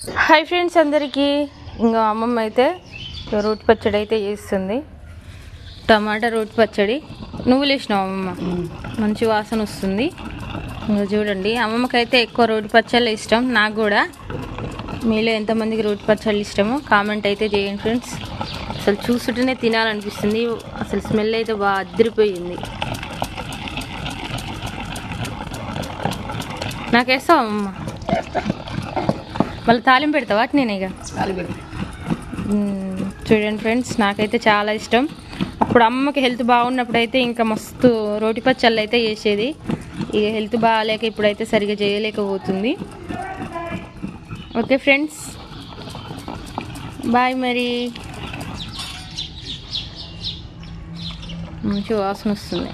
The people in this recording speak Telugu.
హాయ్ ఫ్రెండ్స్ అందరికీ. ఇంకా అమ్మమ్మ అయితే రోటి పచ్చడి అయితే చేస్తుంది. టమాటా రోటి పచ్చడి నువ్వులు వేసినావు అమ్మమ్మ, మంచి వాసన వస్తుంది. ఇంకా చూడండి, అమ్మమ్మకైతే ఎక్కువ రోటి పచ్చళ్ళు ఇష్టం. నాకు కూడా. మీలో ఎంతమందికి రోటి పచ్చళ్ళు ఇష్టమో కామెంట్ అయితే చేయండి ఫ్రెండ్స్. అసలు చూస్తుంటేనే తినాలనిపిస్తుంది. అసలు స్మెల్ అయితే బాగా అదిరిపోయింది. నాకేస్తావా అమ్మమ్మ? మళ్ళీ తాలింపు పెడతావా వాటి నేను ఇక చూడండి ఫ్రెండ్స్, నాకైతే చాలా ఇష్టం. అప్పుడు అమ్మకి హెల్త్ బాగున్నప్పుడు అయితే ఇంకా మస్తు రోటి పచ్చళ్ళు అయితే చేసేది. ఇక హెల్త్ బాగాలేక ఇప్పుడైతే సరిగ్గా చేయలేకపోతుంది. Okay friends, bye. మరి మంచి వాసన వస్తుంది.